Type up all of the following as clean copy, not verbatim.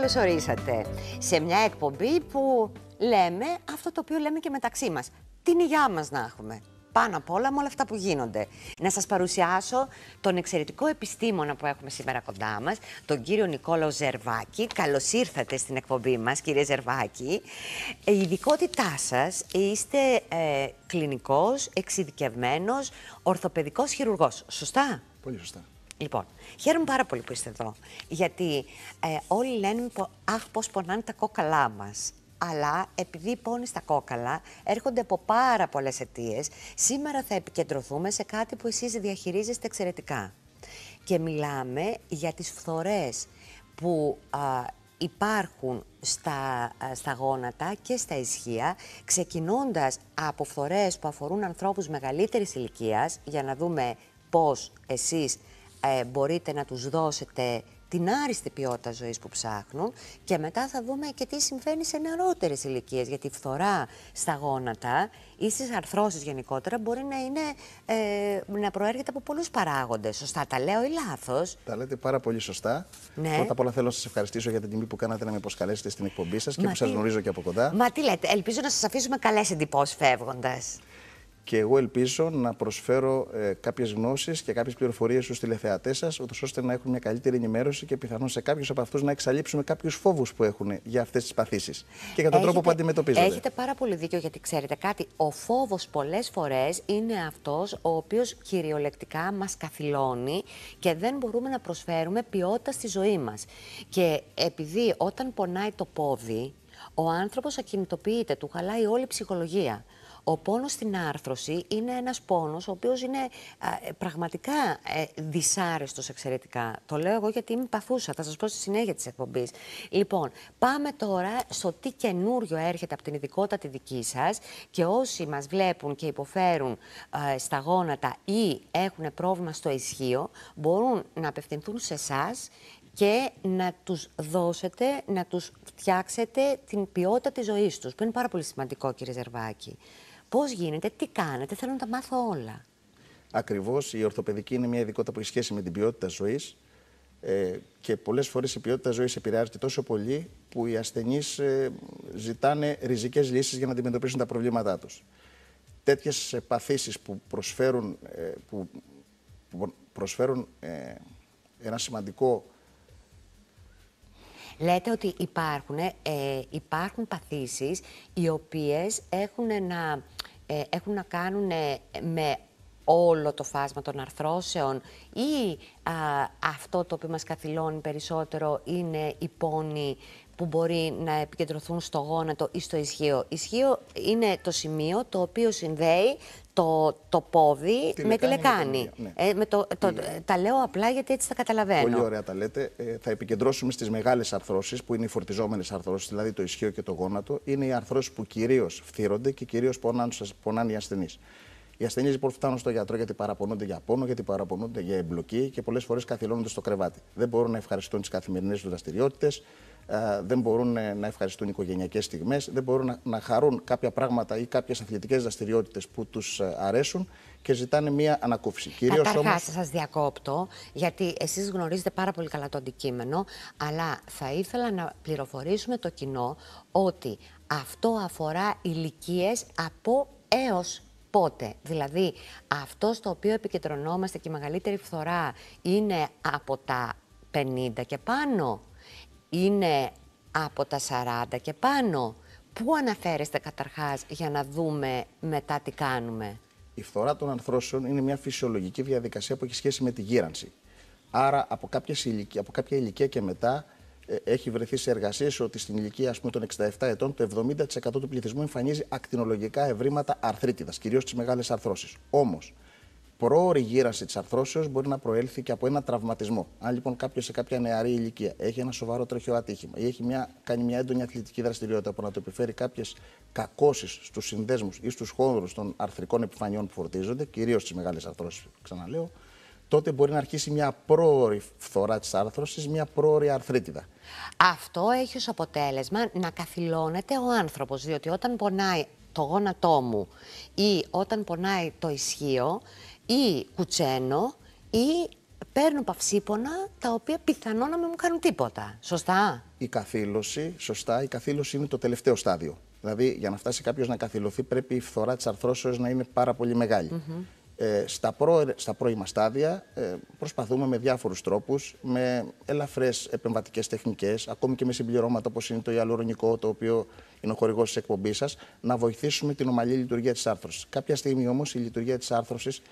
καλώς ορίσατε σε μια εκπομπή που λέμε αυτό το οποίο λέμε και μεταξύ μας. Την υγειά μας να έχουμε. Πάνω απ' όλα με όλα αυτά που γίνονται. Να σας παρουσιάσω τον εξαιρετικό επιστήμονα που έχουμε σήμερα κοντά μας, τον κύριο Νικόλαο Ζερβάκη. Καλώς ήρθατε στην εκπομπή μας, κύριε Ζερβάκη. Η ειδικότητά σας είστε κλινικός, εξειδικευμένος, ορθοπαιδικός χειρουργός. Σωστά? Πολύ σωστά. Λοιπόν, χαίρομαι πάρα πολύ που είστε εδώ, γιατί όλοι λένε «Αχ, πώς πονάνε τα κόκαλά μας». Αλλά επειδή πόνοι στα κόκαλα έρχονται από πάρα πολλές αιτίες, σήμερα θα επικεντρωθούμε σε κάτι που εσείς διαχειρίζεστε εξαιρετικά. Και μιλάμε για τις φθορές που υπάρχουν στα γόνατα και στα ισχύα, ξεκινώντας από φθορές που αφορούν ανθρώπους μεγαλύτερης ηλικίας, για να δούμε πώς εσείς μπορείτε να τους δώσετε την άριστη ποιότητα ζωής που ψάχνουν, και μετά θα δούμε και τι συμβαίνει σε νεαρότερες ηλικίες, γιατί η φθορά στα γόνατα ή στις αρθρώσεις γενικότερα μπορεί να προέρχεται από πολλούς παράγοντες. Σωστά τα λέω ή λάθος? Τα λέτε πάρα πολύ σωστά. Ναι. Πρώτα απ' όλα θέλω να σας ευχαριστήσω για την τιμή που κάνατε να με προσκαλέσετε στην εκπομπή σας και που σας γνωρίζω και από κοντά. Μα τι λέτε, ελπίζω να σας αφήσουμε καλές εντυπώσεις φεύγοντας. Και εγώ ελπίζω να προσφέρω κάποιες γνώσεις και κάποιες πληροφορίες στους τηλεθεατές σας, ώστε να έχουν μια καλύτερη ενημέρωση και πιθανόν σε κάποιους από αυτούς να εξαλείψουμε κάποιους φόβους που έχουν για αυτές τις παθήσεις και για τον τρόπο που αντιμετωπίζονται. Έχετε πάρα πολύ δίκιο, γιατί ξέρετε κάτι, ο φόβος πολλές φορές είναι αυτός ο οποίος κυριολεκτικά μας καθυλώνει και δεν μπορούμε να προσφέρουμε ποιότητα στη ζωή μας. Και επειδή όταν πονάει το πόδι, ο άνθρωπος ακινητοποιείται, του χαλάει όλη η ψυχολογία. Ο πόνος στην άρθρωση είναι ένας πόνος ο οποίος είναι πραγματικά δυσάρεστος εξαιρετικά. Το λέω εγώ γιατί είμαι παθούσα, θα σας πω στη συνέχεια της εκπομπής. Λοιπόν, πάμε τώρα στο τι καινούριο έρχεται από την ειδικότητα τη δική σας, και όσοι μας βλέπουν και υποφέρουν στα γόνατα ή έχουν πρόβλημα στο ισχύο, μπορούν να απευθυνθούν σε εσάς και να τους δώσετε, να τους φτιάξετε την ποιότητα της ζωής τους, που είναι πάρα πολύ σημαντικό, κύριε Ζερβάκη. Πώς γίνεται, τι κάνετε, θέλω να τα μάθω όλα. Ακριβώς, η ορθοπαιδική είναι μια ειδικότητα που έχει σχέση με την ποιότητα ζωής και πολλές φορές η ποιότητα ζωής επηρεάζεται τόσο πολύ που οι ασθενείς ζητάνε ριζικές λύσεις για να αντιμετωπίσουν τα προβλήματά τους. Τέτοιες παθήσεις που προσφέρουν ένα σημαντικό... Λέτε ότι υπάρχουν παθήσεις οι οποίες έχουν να κάνουν με όλο το φάσμα των αρθρώσεων, ή αυτό το οποίο μας καθυλώνει περισσότερο είναι οι πόνοι που μπορεί να επικεντρωθούν στο γόνατο ή στο ισχύο? Ισχύο είναι το σημείο το οποίο συνδέει το πόδι με τη λεκάνη. Ναι. Τα λέω απλά γιατί έτσι τα καταλαβαίνω. Πολύ ωραία τα λέτε. Θα επικεντρώσουμε στις μεγάλες αρθρώσεις, που είναι οι φορτιζόμενες αρθρώσεις, δηλαδή το ισχύο και το γόνατο. Είναι οι αρθρώσεις που κυρίως φθύρονται και κυρίως πονάνε οι ασθενείς. Οι ασθενείς λοιπόν φτάνουν στο γιατρό γιατί παραπονούνται για πόνο, γιατί παραπονούνται για εμπλοκή και πολλές φορές καθυλώνονται στο κρεβάτι. Δεν μπορούν να ευχαριστούν τις καθημερινές τους δραστηριότητες, δεν μπορούν να ευχαριστούν οικογενειακές στιγμές, δεν μπορούν να χαρούν κάποια πράγματα ή κάποιες αθλητικές δραστηριότητες που τους αρέσουν και ζητάνε μία ανακούφιση. Καταρχάς, θα σας διακόπτω, γιατί εσείς γνωρίζετε πάρα πολύ καλά το αντικείμενο, αλλά θα ήθελα να πληροφορήσουμε το κοινό ότι αυτό αφορά ηλικίες από έως πότε. Δηλαδή, αυτό στο οποίο επικεντρωνόμαστε και η μεγαλύτερη φθορά είναι από τα 50 και πάνω, είναι από τα 40 και πάνω. Πού αναφέρεστε καταρχάς για να δούμε μετά τι κάνουμε? Η φθορά των αρθρώσεων είναι μια φυσιολογική διαδικασία που έχει σχέση με τη γύρανση. Άρα, από κάποια ηλικία και μετά, έχει βρεθεί σε εργασίες ότι στην ηλικία των 67 ετών το 70% του πληθυσμού εμφανίζει ακτινολογικά ευρήματα αρθρίτιδας, κυρίως στις μεγάλες αρθρώσεις. Όμως, πρόωρη γύρανση της αρθρώσεως μπορεί να προέλθει και από ένα τραυματισμό. Αν λοιπόν κάποιος σε κάποια νεαρή ηλικία έχει ένα σοβαρό τροχαίο ατύχημα ή έχει κάνει μια έντονη αθλητική δραστηριότητα που να του επιφέρει κάποιες κακώσεις στους συνδέσμους ή στους χόνδρους των αρθρικών επιφανειών που φορτίζονται, κυρίως στις μεγάλες αρθρώσεις, ξαναλέω, τότε μπορεί να αρχίσει μια πρόωρη φθορά της άρθρωσης, μια πρόωρη αρθρίτιδα. Αυτό έχει ως αποτέλεσμα να καθυλώνεται ο άνθρωπος, διότι όταν πονάει το γόνατό μου ή όταν πονάει το ισχύο ή κουτσένω ή παίρνω παυσίπονα τα οποία πιθανόν να μην μου κάνουν τίποτα. Σωστά? Η καθήλωση, σωστά, η καθήλωση είναι το τελευταίο στάδιο. Δηλαδή, για να φτάσει κάποιος να καθηλωθεί, πρέπει η φθορά της αρθρώσεως να είναι πάρα πολύ μεγάλη. Στα πρώιμα στάδια προσπαθούμε με διάφορους τρόπους, με ελαφρές επεμβατικές τεχνικές, ακόμη και με συμπληρώματα όπως είναι το ιαλουρονικό, το οποίο είναι ο χορηγός της εκπομπής σας, να βοηθήσουμε την ομαλή λειτουργία της άρθρωσης. Κάποια στιγμή όμως η λειτουργία της άρθρωσης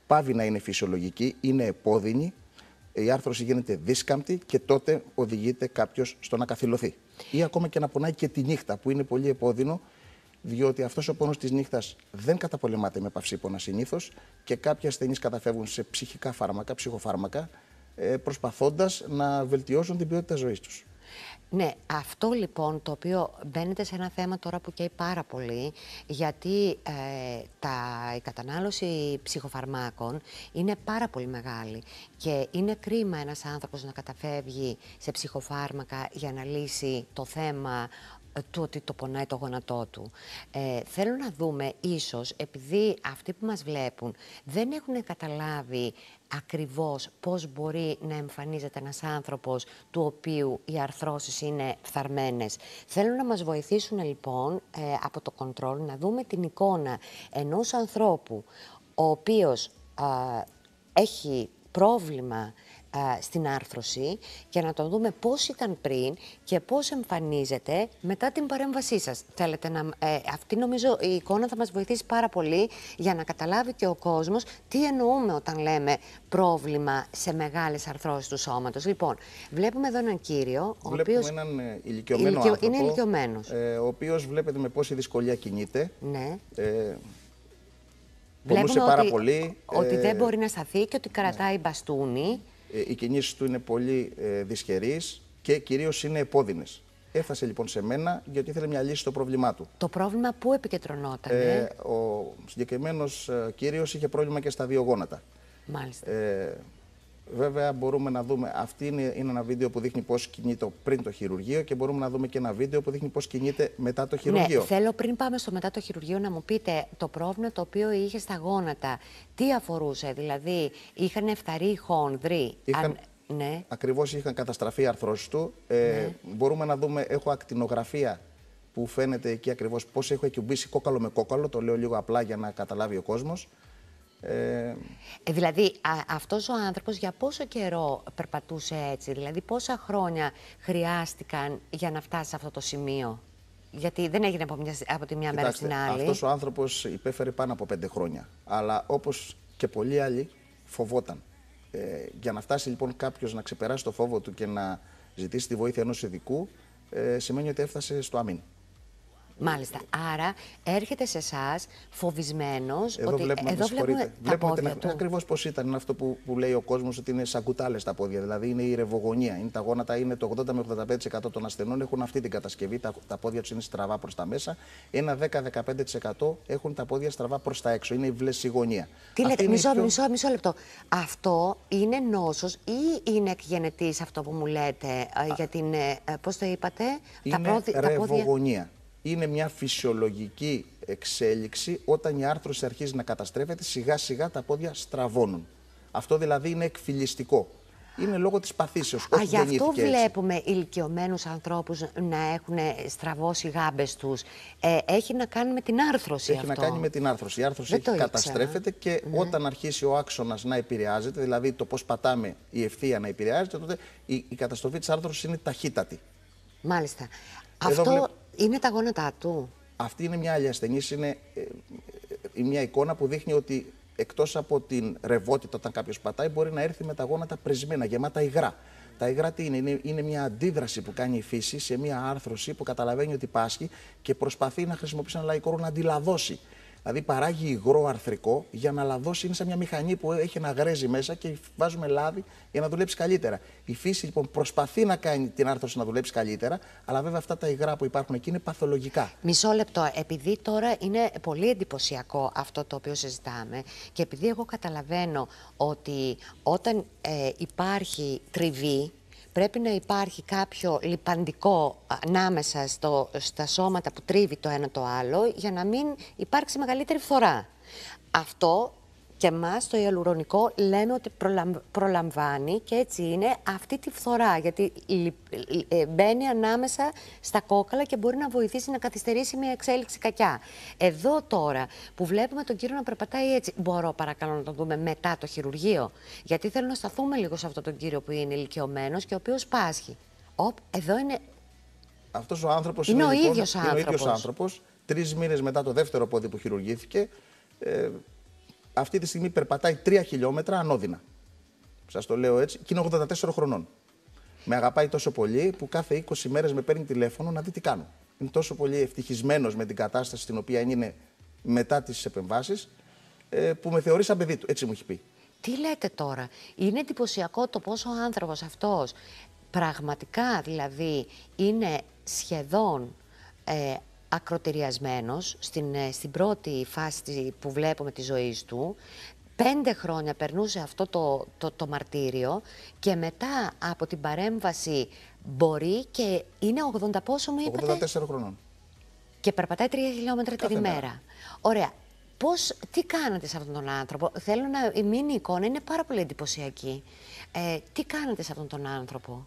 πάβει να είναι φυσιολογική, είναι επώδυνη, η άρθρωση γίνεται δίσκαμπτη και τότε οδηγείται κάποιος στο να καθηλωθεί. Ή ακόμα και να πονάει και τη νύχτα, που είναι πολύ επώδυνο, διότι αυτός ο πόνος της νύχτας δεν καταπολεμάται με παυσίπονα συνήθως και κάποιοι ασθενείς καταφεύγουν σε ψυχικά φάρμακα, ψυχοφάρμακα, προσπαθώντας να βελτιώσουν την ποιότητα ζωής τους. Ναι, αυτό λοιπόν το οποίο μπαίνετε σε ένα θέμα τώρα που καίει πάρα πολύ, γιατί η κατανάλωση ψυχοφαρμάκων είναι πάρα πολύ μεγάλη και είναι κρίμα ένας άνθρωπος να καταφεύγει σε ψυχοφάρμακα για να λύσει το θέμα του ότι το πονάει το γόνατό του. Θέλω να δούμε, ίσως, επειδή αυτοί που μας βλέπουν δεν έχουν καταλάβει ακριβώς πώς μπορεί να εμφανίζεται ένας άνθρωπος του οποίου οι αρθρώσεις είναι φθαρμένες. Θέλω να μας βοηθήσουν λοιπόν από το control να δούμε την εικόνα ενός ανθρώπου ο οποίος έχει πρόβλημα στην άρθρωση και να τον δούμε πώς ήταν πριν και πώς εμφανίζεται μετά την παρέμβασή σας. Θέλετε να... αυτή νομίζω η εικόνα θα μας βοηθήσει πάρα πολύ για να καταλάβει και ο κόσμος τι εννοούμε όταν λέμε πρόβλημα σε μεγάλες αρθρώσεις του σώματος. Λοιπόν, βλέπουμε εδώ έναν κύριο, ο οποίος... έναν ηλικιωμένο άνθρωπο, είναι ηλικιωμένος. Ο οποίος βλέπετε με πόση δυσκολία κινείται. Ναι. Πονούσε πάρα πολύ. Ότι δεν μπορεί να σταθεί και ότι κρατάει μπαστούνι. Οι κινήσεις του είναι πολύ δυσχερείς και κυρίως είναι επώδυνες. Έφτασε λοιπόν σε μένα γιατί ήθελε μια λύση στο πρόβλημά του. Το πρόβλημα πού επικεντρωνόταν? Ο συγκεκριμένος κύριος είχε πρόβλημα και στα δύο γόνατα. Μάλιστα. Βέβαια μπορούμε να δούμε, αυτή είναι ένα βίντεο που δείχνει πώς κινείται πριν το χειρουργείο και μπορούμε να δούμε και ένα βίντεο που δείχνει πώς κινείται μετά το χειρουργείο. Ναι, θέλω πριν πάμε στο μετά το χειρουργείο να μου πείτε το πρόβλημα το οποίο είχε στα γόνατα, τι αφορούσε, δηλαδή είχαν φθαρεί χόνδροι? Ναι. Ακριβώς είχαν καταστραφεί οι αρθρώσεις του. Ναι. Μπορούμε να δούμε, έχω ακτινογραφία που φαίνεται εκεί ακριβώς πώς έχω εκκουμπήσει κόκαλο με κόκαλο, το λέω λίγο απλά για να καταλάβει ο κόσμος. Δηλαδή, αυτός ο άνθρωπος για πόσο καιρό περπατούσε έτσι, δηλαδή πόσα χρόνια χρειάστηκαν για να φτάσει σε αυτό το σημείο? Γιατί δεν έγινε από τη μια μέρα στην άλλη. Αυτός ο άνθρωπος υπέφερε πάνω από 5 χρόνια, αλλά όπως και πολλοί άλλοι φοβόταν. Για να φτάσει λοιπόν κάποιος να ξεπεράσει το φόβο του και να ζητήσει τη βοήθεια ενός ειδικού, σημαίνει ότι έφτασε στο αμήν. Μάλιστα. Άρα έρχεται σε εσάς φοβισμένος. Εδώ ότι βλέπουμε, εδώ βλέπουμε τα πόδια του. Ακριβώς πώς ήταν. Είναι αυτό που λέει ο κόσμος ότι είναι σαν κουτάλες τα πόδια. Δηλαδή είναι η ρευογωνία. Είναι τα γόνατα, είναι το 80 με 85% των ασθενών έχουν αυτή την κατασκευή. Τα πόδια τους είναι στραβά προς τα μέσα. Ένα 10-15% έχουν τα πόδια στραβά προς τα έξω. Είναι η βλεσσιγωνία. Τι λέτε, μισό λεπτό. Αυτό είναι νόσος ή είναι εκγενετής αυτό που μου λέτε για την. Πώς το είπατε, είναι ρευογωνία. Είναι μια φυσιολογική εξέλιξη όταν η άρθρωση αρχίζει να καταστρέφεται, σιγά σιγά τα πόδια στραβώνουν. Αυτό δηλαδή είναι εκφυλιστικό. Είναι λόγω της παθήσεως. Γι' αυτό βλέπουμε ηλικιωμένους ανθρώπους να έχουν στραβώσει οι γάμπες τους. Έχει να κάνει με την άρθρωση αυτό. Έχει να κάνει με την άρθρωση. Η άρθρωση καταστρέφεται και όταν αρχίσει ο άξονας να επηρεάζεται, δηλαδή το πώς πατάμε η ευθεία να επηρεάζεται, τότε η καταστροφή της άρθρωσης είναι ταχύτατη. Μάλιστα. Αυτό είναι τα γόνατά του. Αυτή είναι μια άλλη ασθενής, είναι μια εικόνα που δείχνει ότι εκτός από την ρευότητα όταν κάποιος πατάει μπορεί να έρθει με τα γόνατα πρεσμένα, γεμάτα υγρά. Τα υγρά τι είναι μια αντίδραση που κάνει η φύση σε μια άρθρωση που καταλαβαίνει ότι πάσχει και προσπαθεί να χρησιμοποιήσει ένα λαϊκό όρο να αντιλαδώσει. Δηλαδή παράγει υγρό αρθρικό για να λαδώσει, είναι σαν μια μηχανή που έχει ένα γρέζι μέσα και βάζουμε λάδι για να δουλέψει καλύτερα. Η φύση λοιπόν προσπαθεί να κάνει την άρθρωση να δουλέψει καλύτερα, αλλά βέβαια αυτά τα υγρά που υπάρχουν εκεί είναι παθολογικά. Μισό λεπτό, επειδή τώρα είναι πολύ εντυπωσιακό αυτό το οποίο συζητάμε και επειδή εγώ καταλαβαίνω ότι όταν υπάρχει τριβή, πρέπει να υπάρχει κάποιο λιπαντικό ανάμεσα στα σώματα που τρίβει το ένα το άλλο για να μην υπάρξει μεγαλύτερη φθορά. Αυτό Και εμάς το ιαλουρονικό λένε ότι προλαμβάνει και έτσι είναι αυτή τη φθορά. Γιατί μπαίνει ανάμεσα στα κόκαλα και μπορεί να βοηθήσει να καθυστερήσει μια εξέλιξη κακιά. Εδώ τώρα που βλέπουμε τον κύριο να περπατάει έτσι, μπορώ παρακαλώ να τον δούμε μετά το χειρουργείο? Γιατί θέλω να σταθούμε λίγο σε αυτόν τον κύριο που είναι ηλικιωμένος και ο οποίος πάσχει. Εδώ είναι. Αυτός ο άνθρωπος είναι ο λοιπόν, ίδιος άνθρωπος. Είναι ο ίδιος άνθρωπος. 3 μήνες μετά το δεύτερο πόδι που χειρουργήθηκε, αυτή τη στιγμή περπατάει 3 χιλιόμετρα ανώδυνα. Σας το λέω έτσι, και είναι 84 χρονών. Με αγαπάει τόσο πολύ που κάθε 20 μέρες με παίρνει τηλέφωνο να δει τι κάνω. Είναι τόσο πολύ ευτυχισμένος με την κατάσταση στην οποία είναι μετά τις επεμβάσεις, που με θεωρεί σαν παιδί του. Έτσι μου έχει πει. Τι λέτε τώρα? Είναι εντυπωσιακό το πόσο ο άνθρωπος αυτός πραγματικά δηλαδή είναι σχεδόν ακροτηριασμένος στην πρώτη φάση που βλέπουμε της ζωής του. 5 χρόνια περνούσε αυτό το μαρτύριο και μετά από την παρέμβαση μπορεί και είναι 80 πόσο μου είπατε? 84 χρονών. Και περπατάει 3 χιλιόμετρα την ημέρα. Ωραία. Τι κάνατε σε αυτόν τον άνθρωπο? Θέλω να μείνει η εικόνα, είναι πάρα πολύ εντυπωσιακή. Τι κάνατε σε αυτόν τον άνθρωπο?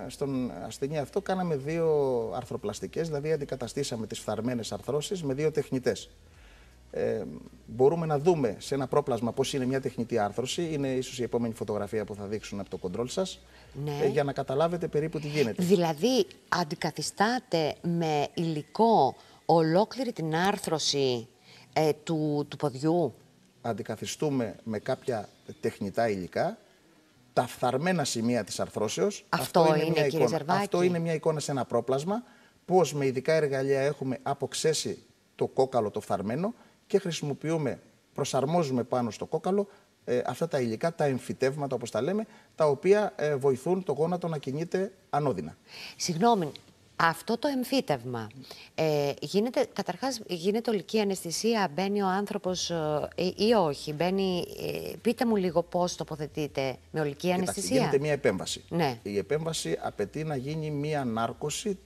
Στον ασθενή αυτό κάναμε 2 αρθροπλαστικές, δηλαδή αντικαταστήσαμε τις φθαρμένες αρθρώσεις με 2 τεχνητές. Μπορούμε να δούμε σε ένα πρόπλασμα πώς είναι μια τεχνητή άρθρωση. Είναι ίσως η επόμενη φωτογραφία που θα δείξουν από το κοντρόλ σας, ναι. Για να καταλάβετε περίπου τι γίνεται. Δηλαδή αντικαθιστάτε με υλικό ολόκληρη την άρθρωση του ποδιού? Αντικαθιστούμε με κάποια τεχνητά υλικά τα φθαρμένα σημεία της αρθρώσεως. Αυτό είναι κύριε Ζερβάκη? Αυτό είναι μια εικόνα σε ένα πρόπλασμα, πώς με ειδικά εργαλεία έχουμε αποξέσει το κόκαλο το φθαρμένο και προσαρμόζουμε πάνω στο κόκαλο αυτά τα υλικά, τα εμφυτεύματα όπως τα λέμε, τα οποία βοηθούν το γόνατο να κινείται ανώδυνα. Συγγνώμη, αυτό το εμφύτευμα καταρχάς γίνεται ολική αναισθησία, μπαίνει ο άνθρωπος ή όχι? Πείτε μου λίγο πώς τοποθετείτε με ολική αναισθησία. Γίνεται μια επέμβαση. Ναι. Η επέμβαση απαιτεί να γίνει μια ανάρκωση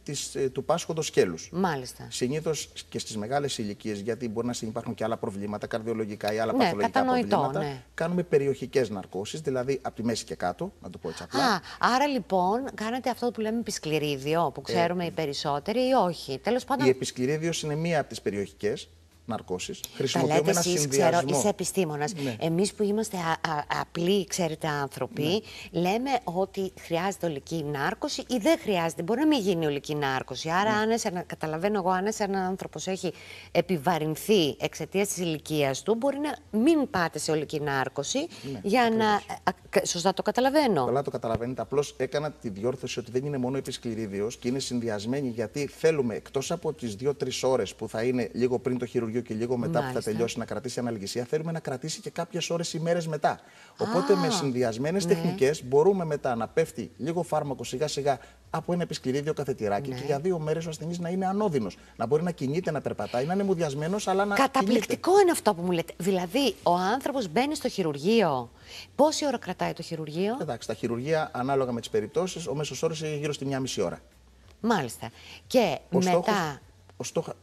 του πάσχοντος σκέλους. Μάλιστα. Συνήθως και στις μεγάλες ηλικίες, γιατί μπορεί να υπάρχουν και άλλα προβλήματα, καρδιολογικά ή άλλα παθολογικά προβλήματα. Ναι. Κάνουμε περιοχικές ναρκώσεις, δηλαδή από τη μέση και κάτω, να το πω έτσι απλά. Άρα λοιπόν κάνετε αυτό που λέμε επισκληρίδιο, που ξέρουμε οι περισσότεροι, ή όχι? Τέλος πάντων. Η επισκληρίδιος είναι μία από τις περιοχικές ναρκώσεις. Τα Χρησιμοποιούμε λέτε ένα εσείς, συνδυασμό. ξέρω, είσαι επιστήμονας. Ναι. Εμείς που είμαστε απλοί, ξέρετε, άνθρωποι, λέμε ότι χρειάζεται ολική νάρκωση ή δεν χρειάζεται. Μπορεί να μην γίνει ολική νάρκωση. Άρα, καταλαβαίνω εγώ, αν ένας άνθρωπος έχει επιβαρυνθεί εξαιτίας της ηλικίας του, μπορεί να μην πάτε σε ολική νάρκωση για να. Σωστά το καταλαβαίνω? Καλά το καταλαβαίνετε. Απλώς έκανα τη διόρθωση ότι δεν είναι μόνο επισκληρίδιος και είναι συνδυασμένη, γιατί θέλουμε εκτός από τις 2-3 ώρες που θα είναι λίγο πριν το χειρουργείο και λίγο μετά που θα τελειώσει να κρατήσει αναλγησία, θέλουμε να κρατήσει και κάποιες ώρες ή μέρες μετά. Οπότε με συνδυασμένες τεχνικές μπορούμε μετά να πέφτει λίγο φάρμακο σιγά σιγά από ένα επισκληρίδιο καθετηράκι και για 2 μέρες ο ασθενής να είναι ανώδυνος. Να μπορεί να κινείται, να περπατάει, να είναι μουδιασμένος, αλλά να. Καταπληκτικό κινείται. είναι αυτό που μου λέτε. Δηλαδή, ο άνθρωπος μπαίνει στο χειρουργείο. Πόση ώρα κρατάει το χειρουργείο? Εντάξει, τα χειρουργεία ανάλογα με τις περιπτώσεις, ο μέσος όρος είναι γύρω στη 1,5 ώρα. Μάλιστα. Και μετά.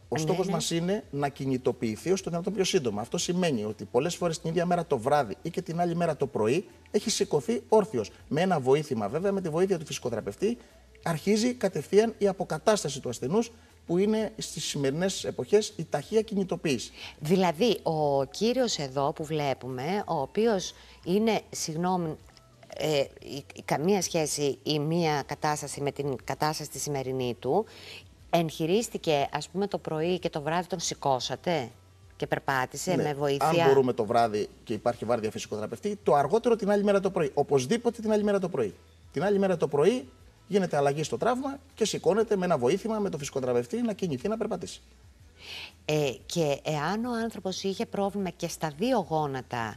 Ο στόχος μας είναι να κινητοποιηθεί ώστε να το πιο σύντομα. Αυτό σημαίνει ότι πολλές φορές την ίδια μέρα το βράδυ ή και την άλλη μέρα το πρωί έχει σηκωθεί όρθιος. Με ένα βοήθημα, βέβαια, με τη βοήθεια του φυσικοθεραπευτή, αρχίζει κατευθείαν η αποκατάσταση του ασθενούς, που είναι στις σημερινές εποχές η ταχεία κινητοποίηση. Δηλαδή, ο κύριος εδώ που βλέπουμε, ο οποίος είναι, συγγνώμη, καμία σχέση η μία κατάσταση με την κατάσταση τη σημερινή του, εγχειρίστηκε, ας πούμε, το πρωί και το βράδυ τον σηκώσατε και περπάτησε με βοήθεια? Αν μπορούμε το βράδυ και υπάρχει βάρδια φυσικοθεραπευτή, το αργότερο την άλλη μέρα το πρωί. Οπωσδήποτε την άλλη μέρα το πρωί. Την άλλη μέρα το πρωί γίνεται αλλαγή στο τραύμα και σηκώνεται με ένα βοήθημα με το φυσικοθεραπευτή να κινηθεί, να περπατήσει. Και εάν ο άνθρωπος είχε πρόβλημα και στα 2 γόνατα,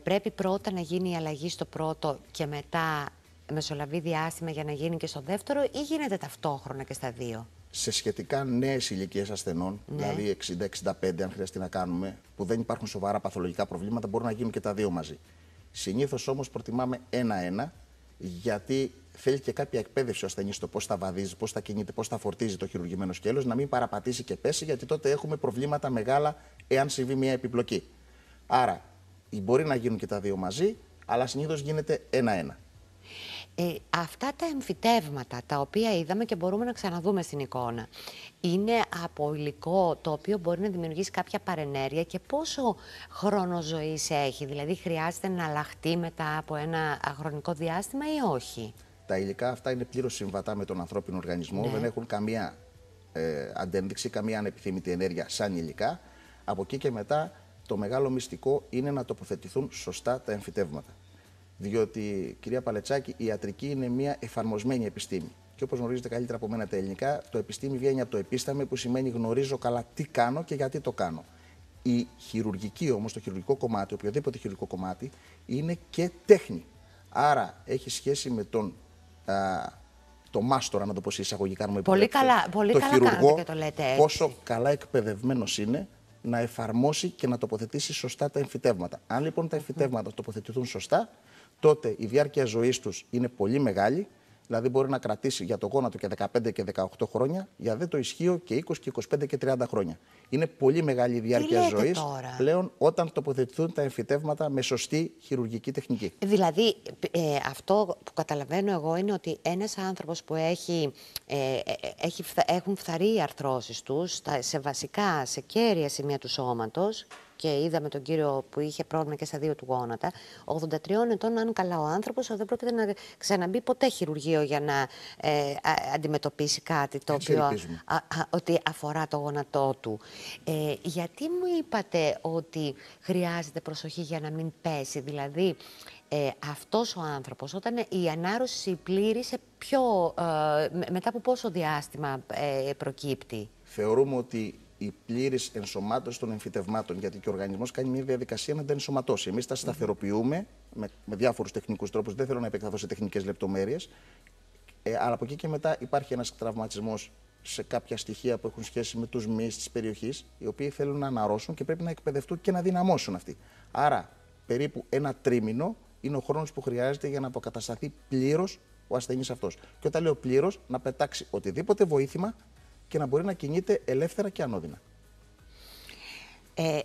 πρέπει πρώτα να γίνει η αλλαγή στο πρώτο και μετά μεσολαβεί διάστημα για να γίνει και στο δεύτερο, ή γίνεται ταυτόχρονα και στα 2? Σε σχετικά νέες ηλικίες ασθενών, δηλαδή 60-65, αν χρειαστεί να κάνουμε, που δεν υπάρχουν σοβαρά παθολογικά προβλήματα, μπορούν να γίνουν και τα 2 μαζί. Συνήθως όμως προτιμάμε 1-1, γιατί θέλει και κάποια εκπαίδευση ο ασθενής στο πώς θα βαδίζει, πώς θα κινείται, πώς θα φορτίζει το χειρουργημένο σκέλος, να μην παραπατήσει και πέσει, γιατί τότε έχουμε προβλήματα μεγάλα εάν συμβεί μια επιπλοκή. Άρα, Μπορεί να γίνουν και τα δύο μαζί, αλλά συνήθως γίνεται ένα-ένα. Αυτά τα εμφυτεύματα τα οποία είδαμε και μπορούμε να ξαναδούμε στην εικόνα, είναι από υλικό το οποίο μπορεί να δημιουργήσει κάποια παρενέργεια και πόσο χρόνο ζωής έχει, δηλαδή χρειάζεται να αλλάχτεί μετά από ένα χρονικό διάστημα ή όχι? Τα υλικά αυτά είναι πλήρως συμβατά με τον ανθρώπινο οργανισμό, Ναι. δεν έχουν καμία αντένδειξη, καμία ανεπιθύμητη ενέργεια σαν υλικά. Από εκεί και μετά το μεγάλο μυστικό είναι να τοποθετηθούν σωστά τα εμφυτεύματα. Διότι, κυρία Παλετσάκη, η ιατρική είναι μια εφαρμοσμένη επιστήμη. Και όπως γνωρίζετε καλύτερα από μένα τα ελληνικά, το επιστήμη βγαίνει από το επίσταμε, που σημαίνει γνωρίζω καλά τι κάνω και γιατί το κάνω. Η χειρουργική όμως, το χειρουργικό κομμάτι, οποιοδήποτε χειρουργικό κομμάτι, είναι και τέχνη. Άρα έχει σχέση με το μάστορα, να το πω σε εισαγωγικά, Πολύ καλά κάνετε και το λέτε έτσι. Πόσο καλά εκπαιδευμένος είναι να εφαρμόσει και να τοποθετήσει σωστά τα εμφυτεύματα. Αν λοιπόν τα εμφυτεύματα τοποθετηθούν σωστά, τότε η διάρκεια ζωής τους είναι πολύ μεγάλη, δηλαδή μπορεί να κρατήσει για το γόνατο και 15 και 18 χρόνια, για δε το ισχύο και 20 και 25 και 30 χρόνια. Είναι πολύ μεγάλη η διάρκεια ζωής πλέον όταν τοποθετηθούν τα εμφυτεύματα με σωστή χειρουργική τεχνική. Δηλαδή, αυτό που καταλαβαίνω εγώ είναι ότι ένας άνθρωπος που έχουν φθαρεί οι αρθρώσεις τους σε βασικά, σε κέρια σημεία του σώματος, και είδαμε τον κύριο που είχε πρόβλημα και στα δύο του γόνατα, 83 ετών, αν καλά ο άνθρωπος, δεν πρόκειται να ξαναμπεί ποτέ χειρουργείο για να αντιμετωπίσει κάτι το οποίο ότι αφορά το γόνατό του. Γιατί μου είπατε ότι χρειάζεται προσοχή για να μην πέσει? Δηλαδή, αυτός ο άνθρωπος, όταν η ανάρρωση πλήρη, μετά από πόσο διάστημα προκύπτει? Θεωρούμε ότι η πλήρης ενσωμάτωση των εμφυτευμάτων, γιατί και ο οργανισμός κάνει μια διαδικασία να τα ενσωματώσει. Εμείς τα σταθεροποιούμε με διάφορους τεχνικούς τρόπους, δεν θέλω να επεκταθώ σε τεχνικές λεπτομέρειες, αλλά από εκεί και μετά υπάρχει ένας τραυματισμός σε κάποια στοιχεία που έχουν σχέση με τους μυς της περιοχής, οι οποίοι θέλουν να αναρρώσουν και πρέπει να εκπαιδευτούν και να δυναμώσουν αυτοί. Άρα, περίπου ένα τρίμηνο είναι ο χρόνος που χρειάζεται για να αποκατασταθεί πλήρως ο ασθενής αυτός. Και όταν λέω πλήρως, να πετάξει οτιδήποτε βοήθημα και να μπορεί να κινείται ελεύθερα και ανώδυνα.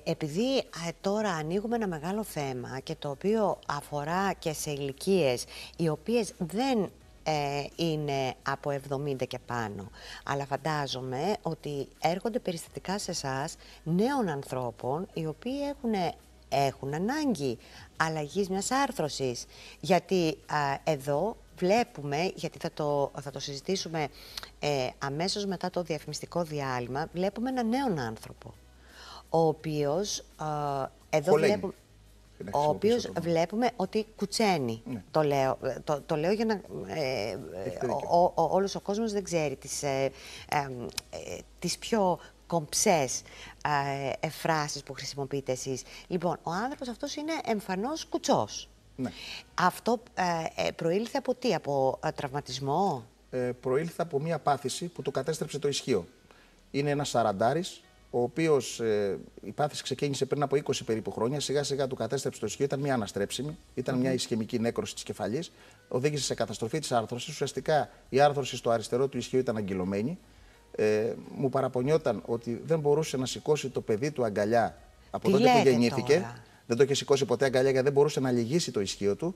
Επειδή τώρα ανοίγουμε ένα μεγάλο θέμα και το οποίο αφορά και σε ηλικίες οι οποίες δεν είναι από 70 και πάνω, αλλά φαντάζομαι ότι έρχονται περιστατικά σε εσάς νέων ανθρώπων οι οποίοι έχουν ανάγκη αλλαγής μιας άρθρωσης. Γιατί εδώ βλέπουμε, γιατί θα το συζητήσουμε αμέσως μετά το διαφημιστικό διάλειμμα, βλέπουμε έναν νέον άνθρωπο, ο οποίος εδώ βλέπουμε ότι κουτσένει. Ναι. Το λέω για να όλος ο κόσμος δεν ξέρει τις πιο κομψές φράσεις που χρησιμοποιείτε εσείς. Λοιπόν, ο άνθρωπος αυτός είναι εμφανώς κουτσός. Ναι. Αυτό προήλθε από τι, από τραυματισμό? Προήλθε από μια πάθηση που του κατέστρεψε το ισχύο. Είναι ένας σαραντάρης, ο οποίος η πάθηση ξεκίνησε πριν από 20 περίπου χρόνια, σιγά σιγά του κατέστρεψε το ισχύο, ήταν μια αναστρέψιμη, ήταν μια ισχαιμική νέκρωση της κεφαλής, οδήγησε σε καταστροφή της άρθρωσης. Ουσιαστικά η άρθρωση στο αριστερό του ισχύου ήταν αγκυλωμένη. Μου παραπονιόταν ότι δεν μπορούσε να σηκώσει το παιδί του αγκαλιά από τότε που γεννήθηκε. Τώρα? Δεν το είχε σηκώσει ποτέ αγκαλιά γιατί δεν μπορούσε να λυγίσει το ισχύο του.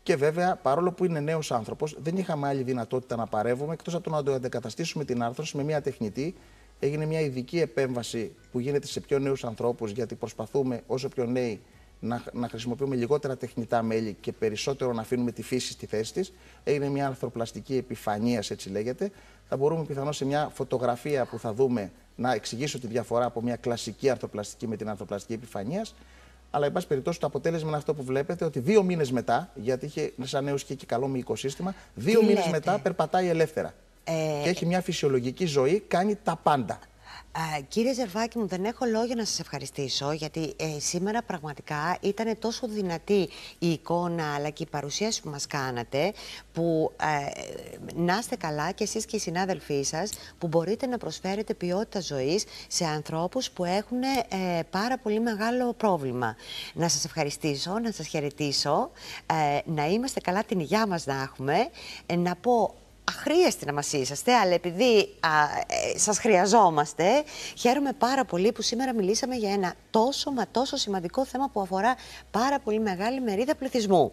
Και βέβαια, παρόλο που είναι νέος άνθρωπος, δεν είχαμε άλλη δυνατότητα να παρεύουμε εκτός από το να το αντεκαταστήσουμε την άρθρωση με μια τεχνητή. Έγινε μια ειδική επέμβαση που γίνεται σε πιο νέους ανθρώπους, γιατί προσπαθούμε όσο πιο νέοι να χρησιμοποιούμε λιγότερα τεχνητά μέλη και περισσότερο να αφήνουμε τη φύση στη θέση της. Έγινε μια αρθροπλαστική επιφανείας, έτσι λέγεται. Θα μπορούμε πιθανώς σε μια φωτογραφία που θα δούμε να εξηγήσω τη διαφορά από μια κλασική αρθροπλαστική με την αρθροπλαστική επιφανείας. Αλλά, εν πάση περιπτώσει, το αποτέλεσμα είναι αυτό που βλέπετε, ότι 2 μήνες μετά, γιατί είχε σαν νέος και καλό μυϊκό σύστημα, 2 μήνες μετά περπατάει ελεύθερα. Και έχει μια φυσιολογική ζωή, κάνει τα πάντα. Κύριε Ζερβάκη μου, δεν έχω λόγια να σας ευχαριστήσω, γιατί σήμερα πραγματικά ήταν τόσο δυνατή η εικόνα αλλά και η παρουσίαση που μας κάνατε, που να είστε καλά και εσείς και οι συνάδελφοί σας, που μπορείτε να προσφέρετε ποιότητα ζωής σε ανθρώπους που έχουν πάρα πολύ μεγάλο πρόβλημα. Να σας ευχαριστήσω, να σας χαιρετήσω, να είμαστε καλά, την υγειά μας να έχουμε, να πω αχρίαστη να μας είσαστε, αλλά επειδή σας χρειαζόμαστε, χαίρομαι πάρα πολύ που σήμερα μιλήσαμε για ένα τόσο σημαντικό θέμα που αφορά πάρα πολύ μεγάλη μερίδα πληθυσμού.